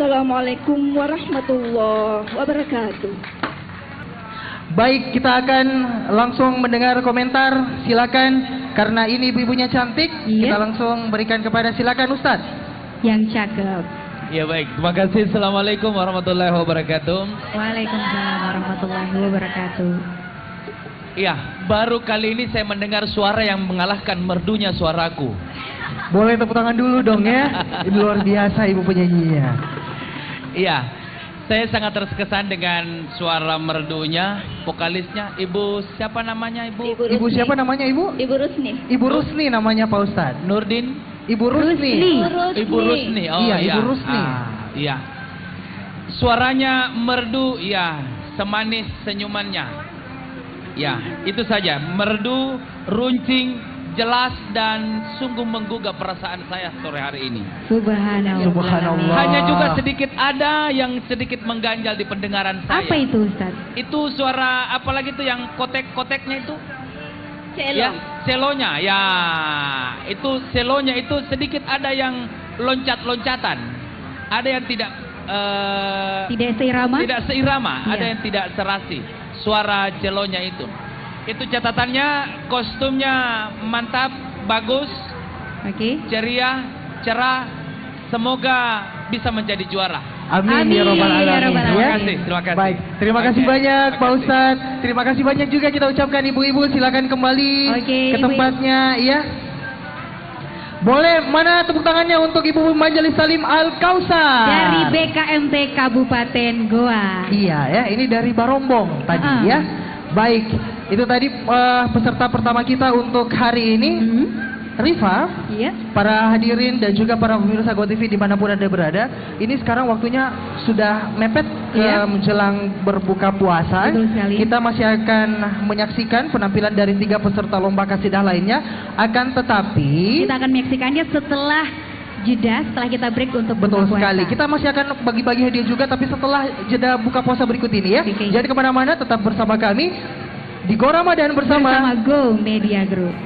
Assalamualaikum warahmatullahi wabarakatuh. Baik, kita akan langsung mendengar komentar. Silakan, karena ini ibu-ibunya cantik, kita langsung berikan kepada, silakan Ustadz. Yang cakep. Ya baik, terima kasih. Assalamualaikum warahmatullahi wabarakatuh. Waalaikumsalam warahmatullahi wabarakatuh. Iya, baru kali ini saya mendengar suara yang mengalahkan merdunya suaraku. Boleh tepuk tangan dulu dong ya. Ini luar biasa ibu penyanyinya. Iya, saya sangat terkesan dengan suara merdunya, vokalisnya. Ibu siapa namanya ibu? Ibu siapa namanya ibu? Ibu Rusni. Ibu Rusni namanya Pak Ustadz. Nurdin? Ibu Rusni. Ibu Rusni. Oh iya, iya. Ibu Rusni. Iya. Suaranya merdu, iya. Semanis senyumannya. Ya, itu saja. Merdu, runcing, jelas dan sungguh menggugah perasaan saya sore hari ini. Subhanallah. Subhanallah. Hanya juga sedikit ada yang sedikit mengganjal di pendengaran saya. Apa itu Ustaz? Itu suara apalagi itu yang kotek-koteknya itu? Cello. Ya, celonya. Ya, itu celonya itu sedikit ada yang loncat-loncatan. Ada yang tidak Tidak seirama? Tidak seirama, Iya. ada yang tidak serasi. Suara celonya itu. Itu catatannya, kostumnya mantap, bagus, Oke. ceria, cerah. Semoga bisa menjadi juara. Amin, ya robbal alamin. Ya robbal Terima alamin. kasih, terima kasih. Baik, terima kasih Oke, banyak terima Pak kasih. Ustadz. Terima kasih banyak juga kita ucapkan ibu-ibu. Silakan kembali Oke, ke ibu-ibu. tempatnya, ya. Boleh, mana tepuk tangannya untuk Ibu Majelis Salim Al-Kausar Dari BKMT Kabupaten Goa. Iya ya, ini dari Barombong tadi ya. Baik, itu tadi peserta pertama kita untuk hari ini. Rifa, Iya. para hadirin dan juga para pemirsa GoTV dimanapun Anda berada, ini sekarang waktunya sudah mepet menjelang berbuka puasa. Betul sekali. Kita masih akan menyaksikan penampilan dari 3 peserta lomba kasidah lainnya. Akan tetapi Kita akan menyaksikannya setelah jeda, setelah kita break untuk betul buka puasa. sekali, kita masih akan bagi-bagi hadiah juga, tapi setelah jeda buka puasa berikut ini ya. Oke. Jadi kemana-mana tetap bersama kami di Go Ramadan bersama Go Media Group.